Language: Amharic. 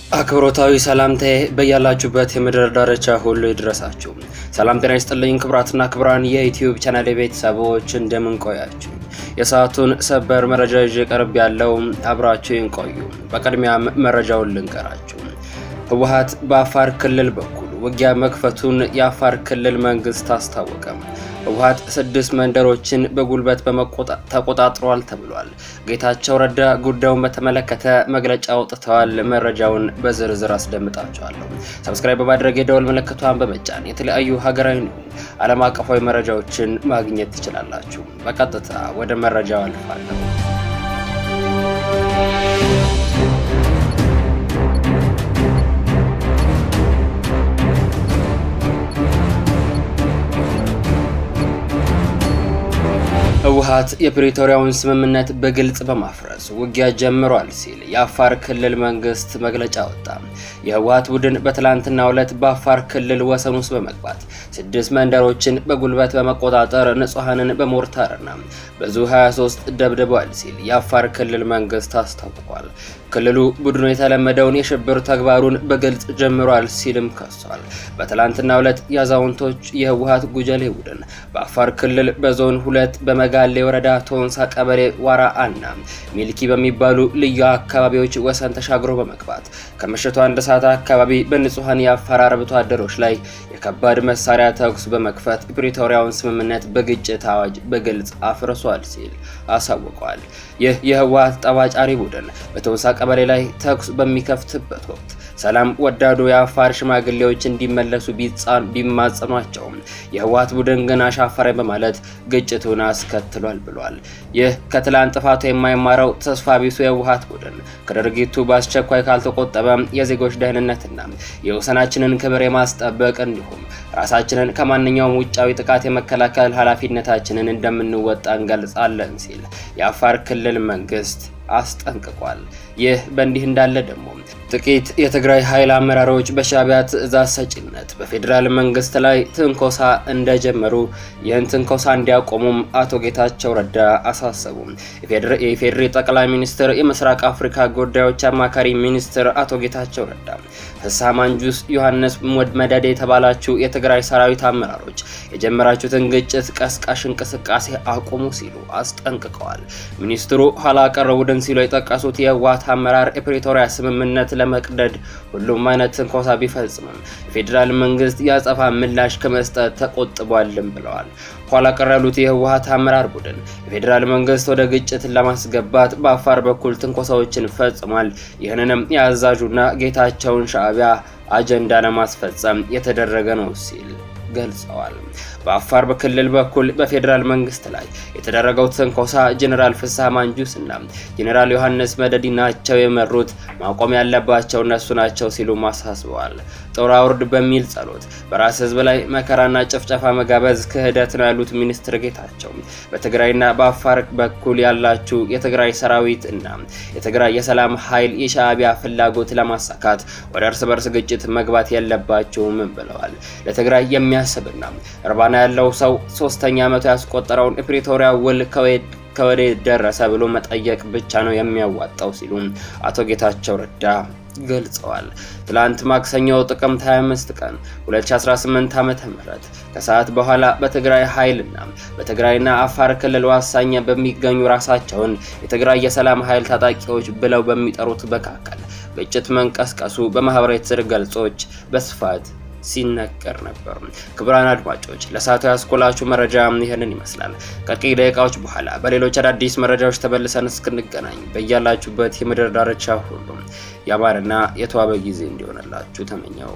አክብሮታዊ ሰላምታዬ በያላችሁበት የምድር ዳርቻ ሁሉ ይድረሳችሁ። ሰላም ጤና ይስጥልኝ ክብራትና ክብራን የዩቲዩብ ቻናል ቤተሰቦች እንደምን ቆያችሁ? የሰዓቱን ሰበር መረጃ ይዤ ቀርብ ያለው አብራችሁን ቆዩ። በቅድሚያም መረጃውን ልንገራችሁ። ህወሓት በአፋር ክልል በኩል ውጊያ መክፈቱን የአፋር ክልል መንግስት አስታወቀ። ህወሓት 6 መንደሮችን በጉልበት ተቆጣጥሯል ተብሏል። ጌታቸው ረዳ ጉዳዩን በተመለከተ መግለጫ አውጥተዋል። መረጃውን በዝርዝር አስደምጣችኋለሁ። ሰብስክራይብ በማድረግ የደወል ምልክቷን በመጫን የተለያዩ ሀገራዊ ዓለም አቀፋዊ መረጃዎችን ማግኘት ትችላላችሁ። በቀጥታ ወደ መረጃው አልፋለሁ። ህወሓት የፕሪቶሪያውን ስምምነት በግልጽ በማፍረስ ውጊያ ጀምሯል ሲል የአፋር ክልል መንግስት መግለጫ ወጣ። የህወሓት ቡድን በትላንትናው ዕለት በአፋር ክልል ወሰን ውስጥ በመግባት 6 መንደሮችን በጉልበት በመቆጣጠር ንጹሃንን በሞርታርና በዙ 23 ደብድቧል ሲል የአፋር ክልል መንግስት አስታውቋል። ክልሉ ቡድኑ የተለመደውን የሽብር ተግባሩን በግልጽ ጀምሯል ሲልም ከሷል። በትላንትናው ዕለት የአዛውንቶች የህወሓት ጉጀሌ ቡድን በአፋር ክልል በዞን 2 በመጋሌ ወረዳ ቶንሳ ቀበሌ ዋራአና ሚልኪ በሚባሉ ልዩ አካባቢዎች ወሰን ተሻግሮ በመግባት ከምሽቱ 1 ሰዓት አካባቢ በንጹሃን የአፋር አርብቶ አደሮች ላይ የከባድ መሳሪያ ተኩስ በመክፈት የፕሪቶሪያውን ስምምነት በግጭት አዋጅ በግልጽ አፍርሷል ሲል አሳውቋል። ይህ የህወሓት ጠባጫሪ ቡድን በቶንሳ ቀበሌ ላይ ተኩስ በሚከፍትበት ወቅት ሰላም ወዳዱ የአፋር ሽማግሌዎች እንዲመለሱ ቢማጸኗቸው የህወሓት ቡድን ግን አሻፈረኝ በማለት ግጭቱን አስከትሏል ብሏል። ይህ ከትላንት ጥፋቱ የማይማረው ተስፋ ቢሱ የህወሓት ቡድን ከድርጊቱ በአስቸኳይ ካልተቆጠበ የዜጎች ደህንነትና የወሰናችንን ክብር የማስጠበቅ እንዲሁም ራሳችንን ከማንኛውም ውጫዊ ጥቃት የመከላከል ኃላፊነታችንን እንደምንወጣ እንገልጻለን ሲል የአፋር ክልል መንግስት አስጠንቅቋል። ይህ በእንዲህ እንዳለ ደግሞ ጥቂት የትግራይ ኃይል አመራሮች በሻዕቢያ ትዕዛዝ ሰጪነት በፌዴራል መንግስት ላይ ትንኮሳ እንደጀመሩ ይህን ትንኮሳ እንዲያቆሙም አቶ ጌታቸው ረዳ አሳሰቡ። የፌዴራል ጠቅላይ ሚኒስትር የምስራቅ አፍሪካ ጉዳዮች አማካሪ ሚኒስትር አቶ ጌታቸው ረዳ ፍስሐ ማንጁስ፣ ዮሐንስ መደዴ የተባላችሁ የትግራይ ሰራዊት አመራሮች የጀመራችሁትን ግጭት ቀስቃሽ እንቅስቃሴ አቁሙ ሲሉ አስጠንቅቀዋል። ሚኒስትሩ ኋላ ቀር ቡድን ሲሉ የጠቀሱት የህወሓት አመራር የፕሪቶሪያ ስምምነት ለመቅደድ ሁሉም አይነት ትንኮሳ ቢፈጽምም የፌዴራል መንግስት ያጸፋ ምላሽ ከመስጠት ተቆጥቧልም ብለዋል። ኋላ ቀር ያሉት የህወሓት አመራር ቡድን የፌዴራል መንግስት ወደ ግጭት ለማስገባት በአፋር በኩል ትንኮሳዎችን ፈጽሟል። ይህንንም የአዛዡና ጌታቸውን ሻዕቢያ አጀንዳ ለማስፈጸም የተደረገ ነው ሲል ገልጸዋል። በአፋር በክልል በኩል በፌዴራል መንግስት ላይ የተደረገው ትንኮሳ ጀነራል ፍስሐ ማንጁስ እና ጀነራል ዮሐንስ መደዴ ናቸው የመሩት፣ ማቆም ያለባቸው እነሱ ናቸው ሲሉ ማሳስበዋል። ጦር አውርድ በሚል ጸሎት በራስ ህዝብ ላይ መከራና ጭፍጨፋ መጋበዝ ክህደት ነው ያሉት ሚኒስትር ጌታቸው በትግራይና በአፋር በኩል ያላችሁ የትግራይ ሰራዊት እና የትግራይ የሰላም ኃይል የሻዕቢያ ፍላጎት ለማሳካት ወደ እርስ በርስ ግጭት መግባት የለባቸውም ብለዋል። ለትግራይ የሚያስብና እርባና ያለው ሰው 3ኛ ዓመቱ ያስቆጠረውን የፕሪቶሪያ ውል ከወዴት ደረሰ ብሎ መጠየቅ ብቻ ነው የሚያዋጣው ሲሉ አቶ ጌታቸው ረዳ ገልጸዋል። ትላንት ማክሰኞ ጥቅምት 25 ቀን 2018 ዓ.ም ከሰዓት በኋላ በትግራይ ኃይልና በትግራይና አፋር ክልል ዋሳኝ በሚገኙ ራሳቸውን የትግራይ የሰላም ኃይል ታጣቂዎች ብለው በሚጠሩት መካከል ግጭት መንቀስቀሱ በማህበራዊ ትስስር ገጾች በስፋት ሲነገር ነበር። ክቡራን አድማጮች ለሰዓቱ ያስኮላችሁ መረጃ ይሄንን ይመስላል። ከጥቂት ደቂቃዎች በኋላ በሌሎች አዳዲስ መረጃዎች ተመልሰን እስክንገናኝ በያላችሁበት የምድር ዳርቻ ሁሉ ያማረና የተዋበ ጊዜ እንዲሆንላችሁ ተመኘው።